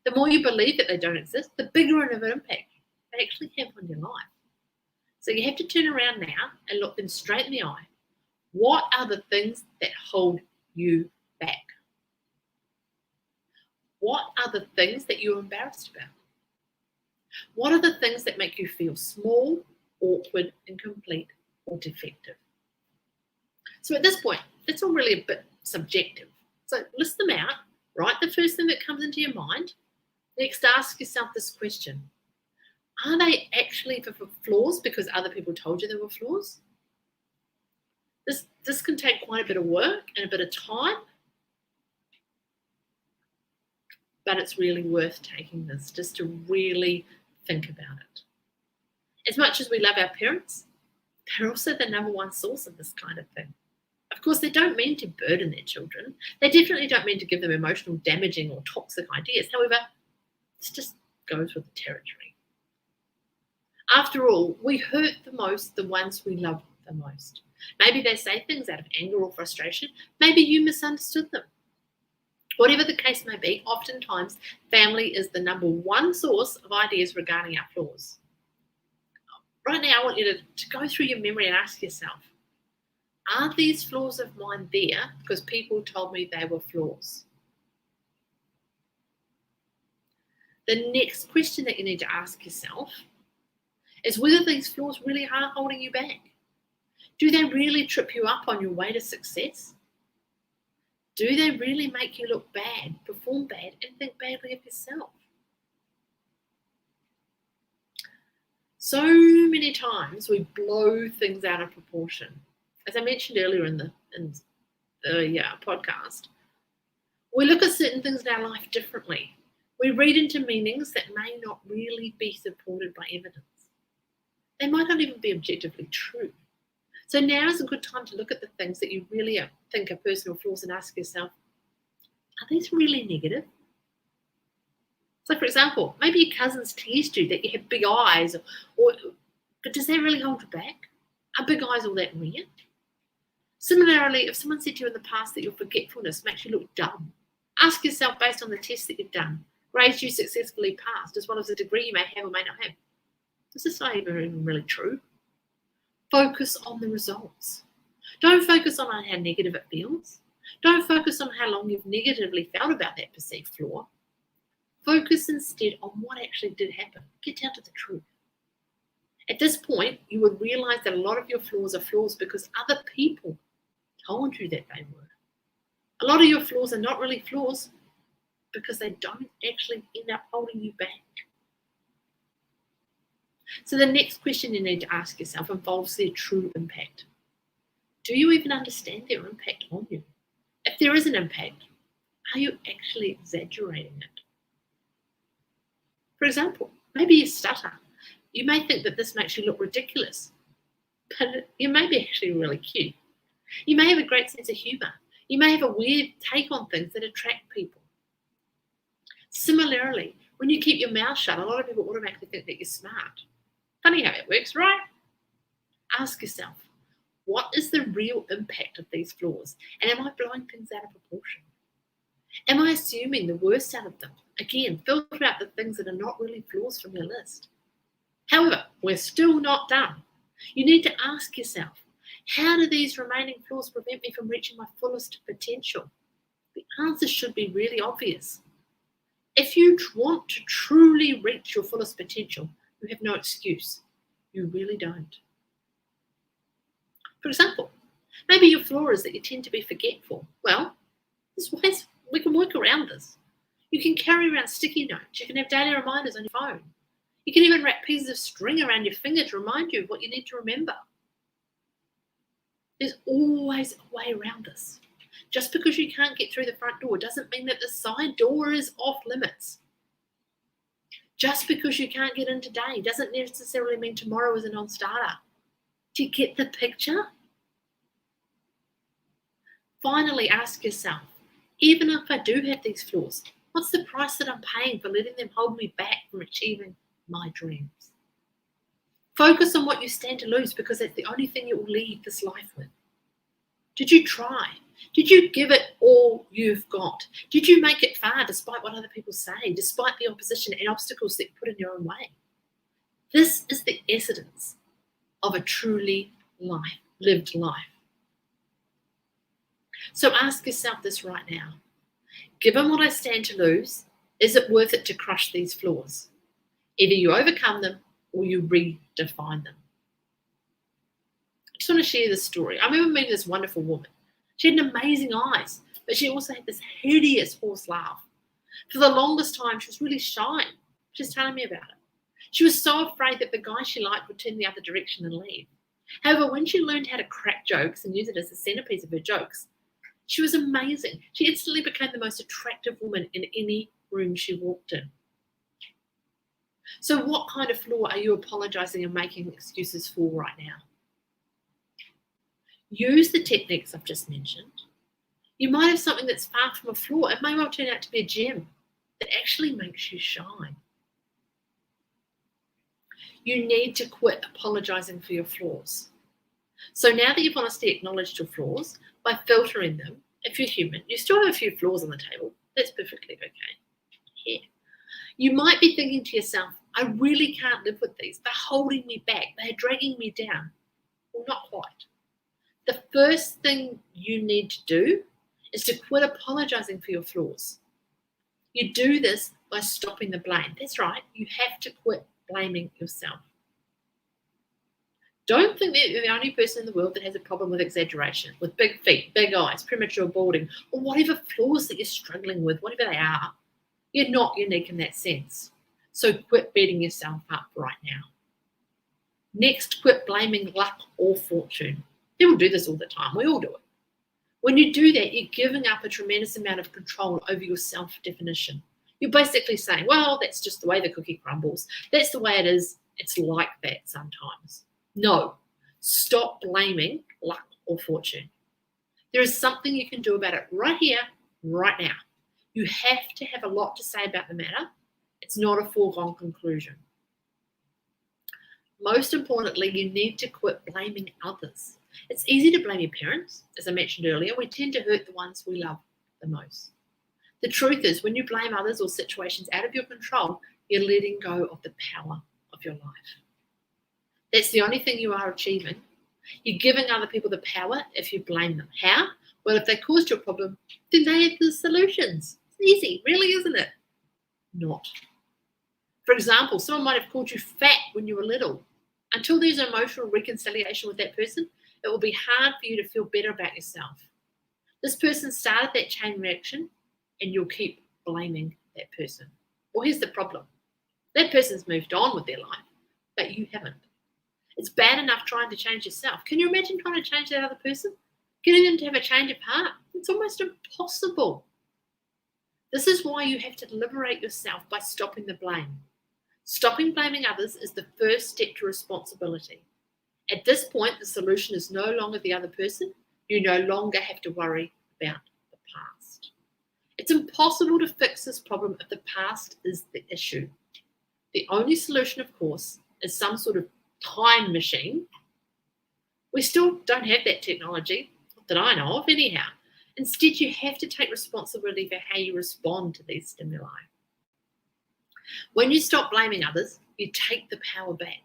The more you believe that they don't exist, the bigger of an impact they actually have on your life. So you have to turn around now and look them straight in the eye. What are the things that hold you back? What are the things that you're embarrassed about? What are the things that make you feel small, awkward, incomplete, or defective? So at this point, that's all really a bit subjective. So list them out, write the first thing that comes into your mind. Next, ask yourself this question. Are they actually for flaws because other people told you they were flaws? This can take quite a bit of work and a bit of time, but it's really worth taking this just to really think about it. As much as we love our parents, they're also the number one source of this kind of thing. Of course, they don't mean to burden their children. They definitely don't mean to give them emotional, damaging, or toxic ideas. However, this just goes with the territory. After all, we hurt the most the ones we love the most. Maybe they say things out of anger or frustration. Maybe you misunderstood them. Whatever the case may be, oftentimes family is the number one source of ideas regarding our flaws. Right now, I want you to go through your memory and ask yourself, are these flaws of mine there because people told me they were flaws? The next question that you need to ask yourself is whether these flaws really are holding you back. Do they really trip you up on your way to success? Do they really make you look bad, perform bad, and think badly of yourself? So many times we blow things out of proportion. As I mentioned earlier in the podcast, we look at certain things in our life differently. We read into meanings that may not really be supported by evidence. They might not even be objectively true. So now is a good time to look at the things that you really think are personal flaws and ask yourself, are these really negative? So for example, maybe your cousins teased you that you have big eyes, but does that really hold you back? Are big eyes all that rare? Similarly, if someone said to you in the past that your forgetfulness makes you look dumb, ask yourself based on the tests that you've done, grades you successfully passed, as well as the degree you may have or may not have. Is this not even really true? Focus on the results. Don't focus on how negative it feels. Don't focus on how long you've negatively felt about that perceived flaw. Focus instead on what actually did happen. Get down to the truth. At this point, you would realize that a lot of your flaws are flaws because other people told you that they were. A lot of your flaws are not really flaws because they don't actually end up holding you back. So the next question you need to ask yourself involves their true impact. Do you even understand their impact on you? If there is an impact, are you actually exaggerating it? For example, maybe you stutter. You may think that this makes you look ridiculous, but you may be actually really cute. You may have a great sense of humour. You may have a weird take on things that attract people. Similarly, when you keep your mouth shut, a lot of people automatically think that you're smart. Funny how it works, right? Ask yourself, what is the real impact of these flaws? And am I blowing things out of proportion? Am I assuming the worst out of them? Again, filter out the things that are not really flaws from your list. However, we're still not done. You need to ask yourself, how do these remaining flaws prevent me from reaching my fullest potential? The answer should be really obvious. If you want to truly reach your fullest potential, you have no excuse. You really don't. For example, maybe your flaw is that you tend to be forgetful. Well, there's ways we can work around this. You can carry around sticky notes. You can have daily reminders on your phone. You can even wrap pieces of string around your finger to remind you of what you need to remember. There's always a way around this. Just because you can't get through the front door doesn't mean that the side door is off limits. Just because you can't get in today doesn't necessarily mean tomorrow is a non-starter. Do you get the picture? Finally, ask yourself, even if I do have these flaws, what's the price that I'm paying for letting them hold me back from achieving my dreams? Focus on what you stand to lose because that's the only thing you will leave this life with. Did you try? Did you give it all you've got? Did you make it far despite what other people say, despite the opposition and obstacles that you put in your own way? This is the essence of a truly lived life. So ask yourself this right now. Given what I stand to lose, is it worth it to crush these flaws? Either you overcome them or you redefine them. I just want to share this story. I remember meeting this wonderful woman. She had amazing eyes, but she also had this hideous hoarse laugh. For the longest time, she was really shy. She was telling me about it. She was so afraid that the guy she liked would turn the other direction and leave. However, when she learned how to crack jokes and use it as the centerpiece of her jokes, she was amazing. She instantly became the most attractive woman in any room she walked in. So what kind of flaw are you apologizing and making excuses for right now? Use the techniques I've just mentioned. You might have something that's far from a flaw. It may well turn out to be a gem that actually makes you shine. You need to quit apologizing for your flaws. So now that you've honestly acknowledged your flaws, by filtering them, if you're human, you still have a few flaws on the table. That's perfectly okay. Yeah. You might be thinking to yourself, I really can't live with these. They're holding me back. They're dragging me down. Well, not quite. The first thing you need to do is to quit apologizing for your flaws. You do this by stopping the blame. That's right. You have to quit blaming yourself. Don't think that you're the only person in the world that has a problem with exaggeration, with big feet, big eyes, premature balding, or whatever flaws that you're struggling with, whatever they are. You're not unique in that sense. So quit beating yourself up right now. Next, quit blaming luck or fortune. People do this all the time. We all do it. When you do that, you're giving up a tremendous amount of control over your self-definition. You're basically saying, well, that's just the way the cookie crumbles. That's the way it is. It's like that sometimes. No, stop blaming luck or fortune. There is something you can do about it right here, right now. You have to have a lot to say about the matter. It's not a foregone conclusion. Most importantly, you need to quit blaming others. It's easy to blame your parents. As I mentioned earlier, we tend to hurt the ones we love the most. The truth is, when you blame others or situations out of your control, you're letting go of the power of your life. That's the only thing you are achieving. You're giving other people the power if you blame them. How? Well, if they caused your problem, then they have the solutions. It's easy, really, isn't it? Not. For example, someone might have called you fat when you were little. Until there's emotional reconciliation with that person, it will be hard for you to feel better about yourself. This person started that chain reaction, and you'll keep blaming that person. Well, here's the problem. That person's moved on with their life, but you haven't. It's bad enough trying to change yourself. Can you imagine trying to change that other person? Getting them to have a change of heart? It's almost impossible. This is why you have to liberate yourself by stopping the blame. Stopping blaming others is the first step to responsibility. At this point, the solution is no longer the other person. You no longer have to worry about the past. It's impossible to fix this problem if the past is the issue. The only solution, of course, is some sort of time machine. We still don't have that technology, not that I know of anyhow. Instead, you have to take responsibility for how you respond to these stimuli. When you stop blaming others, you take the power back.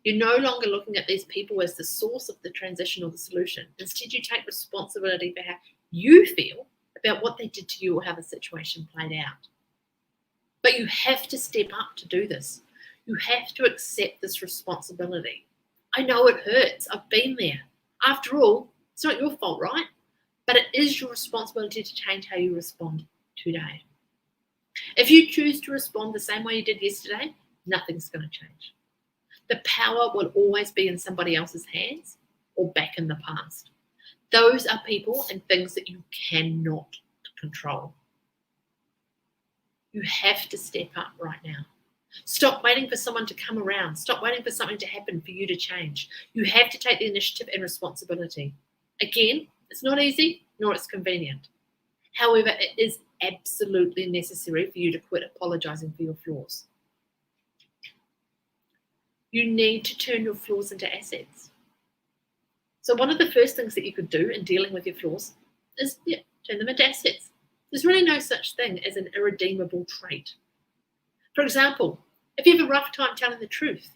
You're no longer looking at these people as the source of the transition or the solution. Instead, you take responsibility for how you feel about what they did to you or how the situation played out. But you have to step up to do this. You have to accept this responsibility. I know it hurts. I've been there. After all, it's not your fault, right? But it is your responsibility to change how you respond today. If you choose to respond the same way you did yesterday, nothing's going to change. The power will always be in somebody else's hands or back in the past. Those are people and things that you cannot control. You have to step up right now. Stop waiting for someone to come around. Stop waiting for something to happen for you to change. You have to take the initiative and responsibility. Again, it's not easy, nor it's convenient. However, it is absolutely necessary for you to quit apologizing for your flaws. You need to turn your flaws into assets. So one of the first things that you could do in dealing with your flaws is turn them into assets. There's really no such thing as an irredeemable trait. For example, if you have a rough time telling the truth,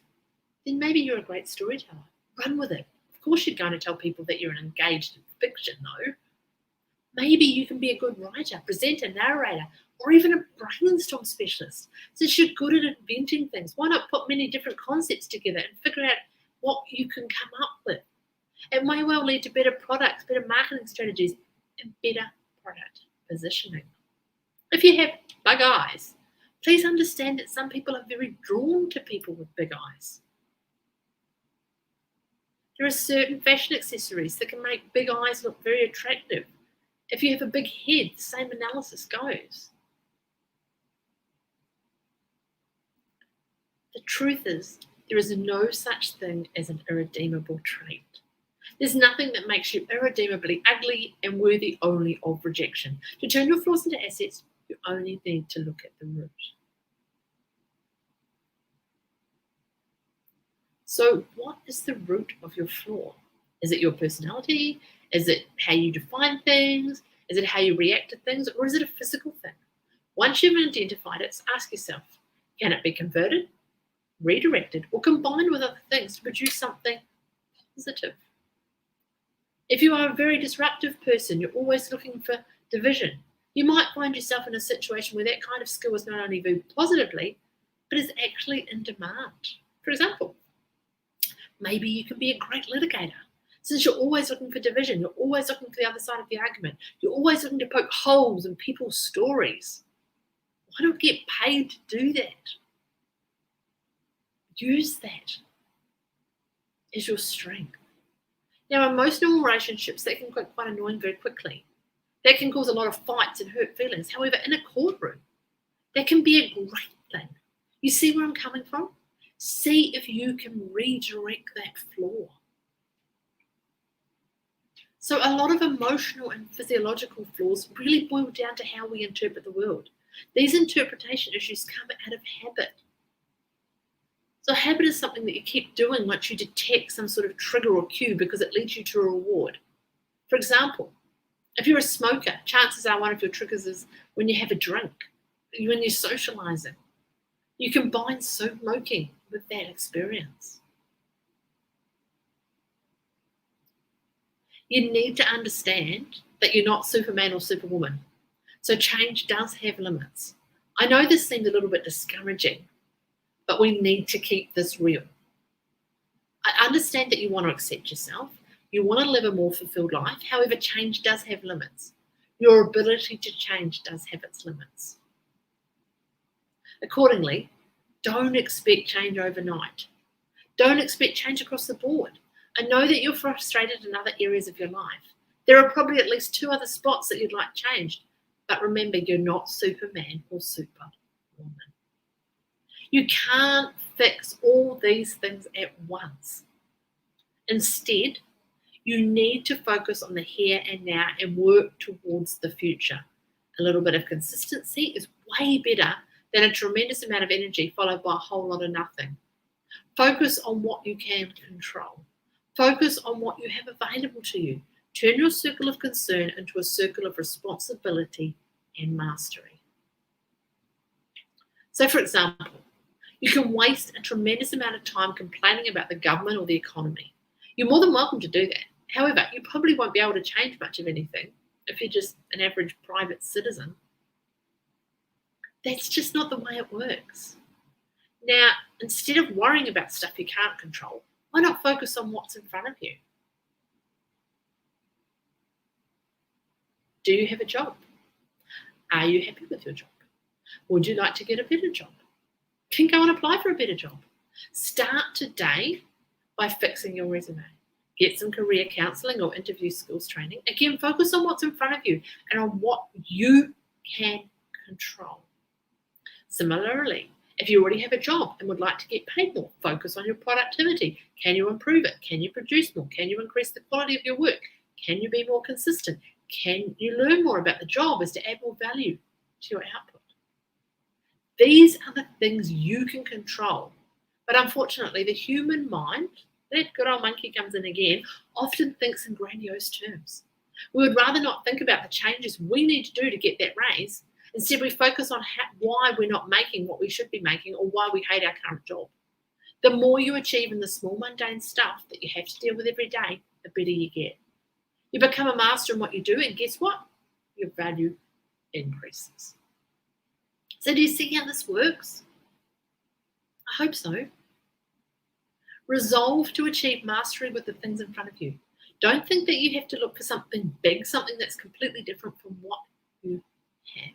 then maybe you're a great storyteller. Run with it. Of course you're going to tell people that you're engaged in fiction, though. Maybe you can be a good writer, presenter, narrator, or even a brainstorm specialist. Since you're good at inventing things, why not put many different concepts together and figure out what you can come up with? It may well lead to better products, better marketing strategies, and better product positioning. If you have big eyes, please understand that some people are very drawn to people with big eyes. There are certain fashion accessories that can make big eyes look very attractive. If you have a big head, the same analysis goes. The truth is, there is no such thing as an irredeemable trait. There's nothing that makes you irredeemably ugly and worthy only of rejection. To turn your flaws into assets, you only need to look at the root. So what is the root of your flaw? Is it your personality? Is it how you define things? Is it how you react to things? Or is it a physical thing? Once you've identified it, ask yourself, can it be converted, redirected, or combined with other things to produce something positive? If you are a very disruptive person, you're always looking for division, you might find yourself in a situation where that kind of skill is not only viewed positively, but is actually in demand. For example, maybe you can be a great litigator. Since you're always looking for division, you're always looking for the other side of the argument, you're always looking to poke holes in people's stories. Why not get paid to do that? Use that as your strength. Now, in most normal relationships, that can get quite annoying very quickly. That can cause a lot of fights and hurt feelings. However, in a courtroom, that can be a great thing. You see where I'm coming from? See if you can redirect that flaw. So a lot of emotional and physiological flaws really boil down to how we interpret the world. These interpretation issues come out of habit. So habit is something that you keep doing once you detect some sort of trigger or cue because it leads you to a reward. For example, if you're a smoker, chances are one of your triggers is when you have a drink, when you're socializing. You combine smoking with that experience. You need to understand that you're not Superman or Superwoman. So change does have limits. I know this seemed a little bit discouraging, but we need to keep this real. I understand that you want to accept yourself. You want to live a more fulfilled life. However, change does have limits. Your ability to change does have its limits. Accordingly, don't expect change overnight. Don't expect change across the board. I know that you're frustrated in other areas of your life. There are probably at least 2 other spots that you'd like changed. But remember, you're not Superman or Superwoman. You can't fix all these things at once. Instead, you need to focus on the here and now and work towards the future. A little bit of consistency is way better than a tremendous amount of energy followed by a whole lot of nothing. Focus on what you can control. Focus on what you have available to you. Turn your circle of concern into a circle of responsibility and mastery. So, for example, you can waste a tremendous amount of time complaining about the government or the economy. You're more than welcome to do that. However, you probably won't be able to change much of anything if you're just an average private citizen. That's just not the way it works. Now, instead of worrying about stuff you can't control, why not focus on what's in front of you? Do you have a job? Are you happy with your job? Would you like to get a better job? Then go and apply for a better job. Start today by fixing your resume. Get some career counselling or interview skills training. Again, focus on what's in front of you and on what you can control. Similarly, if you already have a job and would like to get paid more, focus on your productivity. Can you improve it? Can you produce more? Can you increase the quality of your work? Can you be more consistent? Can you learn more about the job as to add more value to your output? These are the things you can control. But unfortunately, the human mind, that good old monkey comes in again, often thinks in grandiose terms. We would rather not think about the changes we need to do to get that raise. Instead, we focus on why we're not making what we should be making or why we hate our current job. The more you achieve in the small mundane stuff that you have to deal with every day, the better you get. You become a master in what you do, and guess what? Your value increases. So do you see how this works? I hope so. Resolve to achieve mastery with the things in front of you. Don't think that you have to look for something big, something that's completely different from what you have.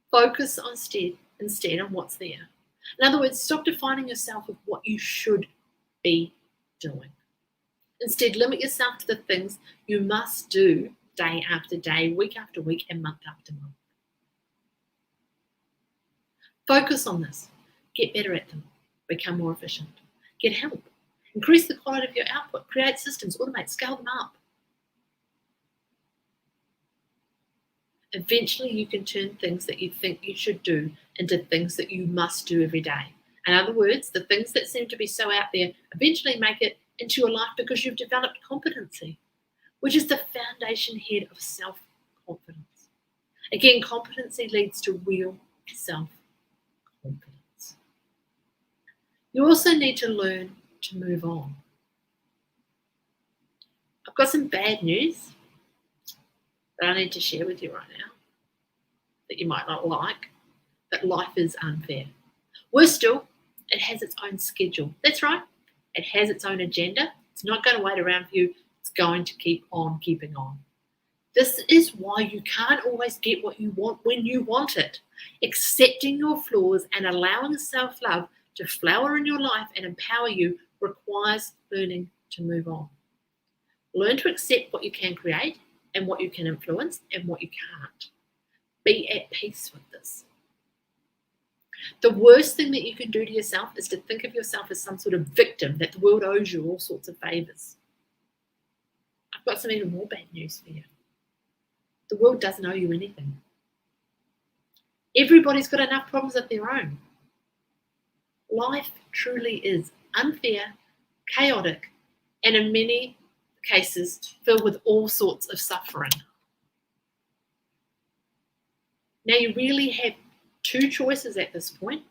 Focus instead on what's there. In other words, stop defining yourself with what you should be doing. Instead, limit yourself to the things you must do day after day, week after week, and month after month. Focus on this. Get better at them. Become more efficient. Get help. Increase the quality of your output. Create systems. Automate. Scale them up. Eventually, you can turn things that you think you should do into things that you must do every day. In other words, the things that seem to be so out there eventually make it into your life because you've developed competency, which is the foundation head of self-confidence. Again, competency leads to real self-confidence. You also need to learn to move on. I've got some bad news that I need to share with you right now that you might not like, but life is unfair. Worse still, it has its own schedule. That's right, it has its own agenda. It's not going to wait around for you. It's going to keep on keeping on. This is why you can't always get what you want when you want it. Accepting your flaws and allowing self-love to flower in your life and empower you requires learning to move on. Learn to accept what you can create and what you can influence and what you can't. Be at peace with this. The worst thing that you can do to yourself is to think of yourself as some sort of victim that the world owes you all sorts of favours. I've got some even more bad news for you. The world doesn't owe you anything. Everybody's got enough problems of their own. Life truly is unfair, chaotic, and in many cases filled with all sorts of suffering. Now you really have two choices at this point.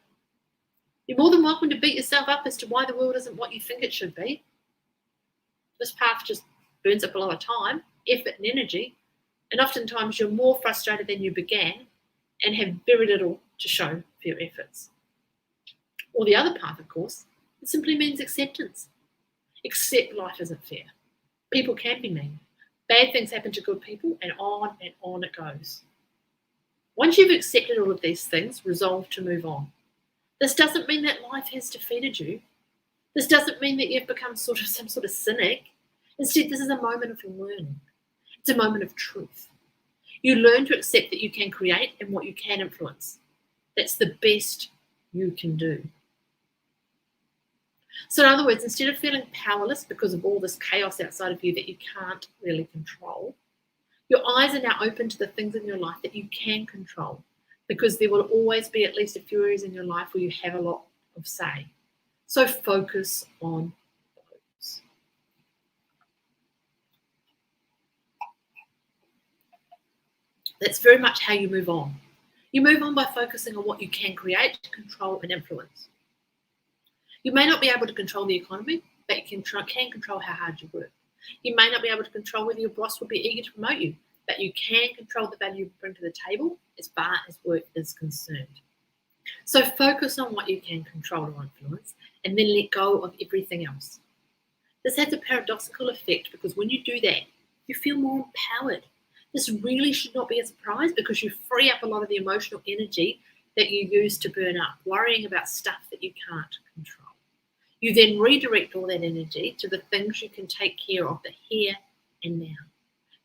You're more than welcome to beat yourself up as to why the world isn't what you think it should be. This path just burns up a lot of time, effort, and energy, and oftentimes you're more frustrated than you began and have very little to show for your efforts. Or the other path, of course, it simply means acceptance. Accept life isn't fair. People can be mean. Bad things happen to good people, and on it goes. Once you've accepted all of these things, resolve to move on. This doesn't mean that life has defeated you. This doesn't mean that you've become some sort of cynic. Instead, this is a moment of learning. It's a moment of truth. You learn to accept that you can create and what you can influence. That's the best you can do. So in other words, instead of feeling powerless because of all this chaos outside of you that you can't really control, your eyes are now open to the things in your life that you can control, because there will always be at least a few areas in your life where you have a lot of say. So focus on those. That's very much how you move on. You move on by focusing on what you can create, control, and influence. You may not be able to control the economy, but you can control how hard you work. You may not be able to control whether your boss will be eager to promote you, but you can control the value you bring to the table as far as work is concerned. So focus on what you can control or influence, and then let go of everything else. This has a paradoxical effect, because when you do that, you feel more empowered. This really should not be a surprise, because you free up a lot of the emotional energy that you use to burn up, worrying about stuff that you can't control. You then redirect all that energy to the things you can take care of, the here and now.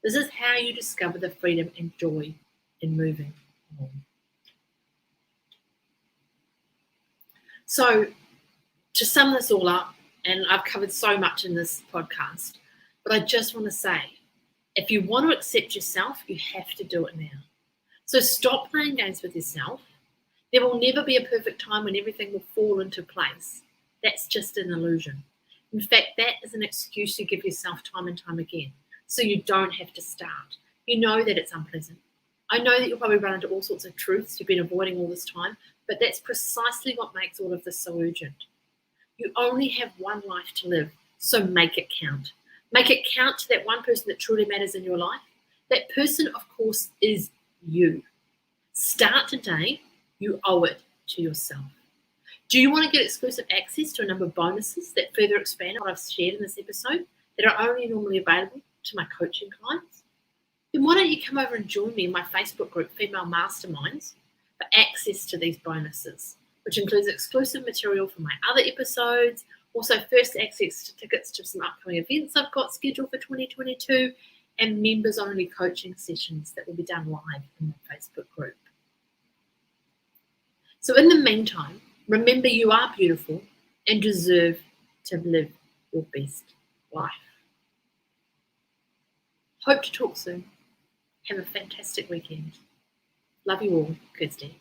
This is how you discover the freedom and joy in moving on. So, to sum this all up, and I've covered so much in this podcast, but I just want to say, if you want to accept yourself, you have to do it now. So stop playing games with yourself. There will never be a perfect time when everything will fall into place. That's just an illusion. In fact, that is an excuse you give yourself time and time again, so you don't have to start. You know that it's unpleasant. I know that you'll probably run into all sorts of truths you've been avoiding all this time, but that's precisely what makes all of this so urgent. You only have one life to live, so make it count. Make it count to that one person that truly matters in your life. That person, of course, is you. Start today. You owe it to yourself. Do you want to get exclusive access to a number of bonuses that further expand what I've shared in this episode that are only normally available to my coaching clients? Then why don't you come over and join me in my Facebook group, Female Masterminds, for access to these bonuses, which includes exclusive material from my other episodes, also first access to tickets to some upcoming events I've got scheduled for 2022, and members-only coaching sessions that will be done live in my Facebook group. So in the meantime, remember you are beautiful and deserve to live your best life. Hope to talk soon. Have a fantastic weekend. Love you all, Kirstie.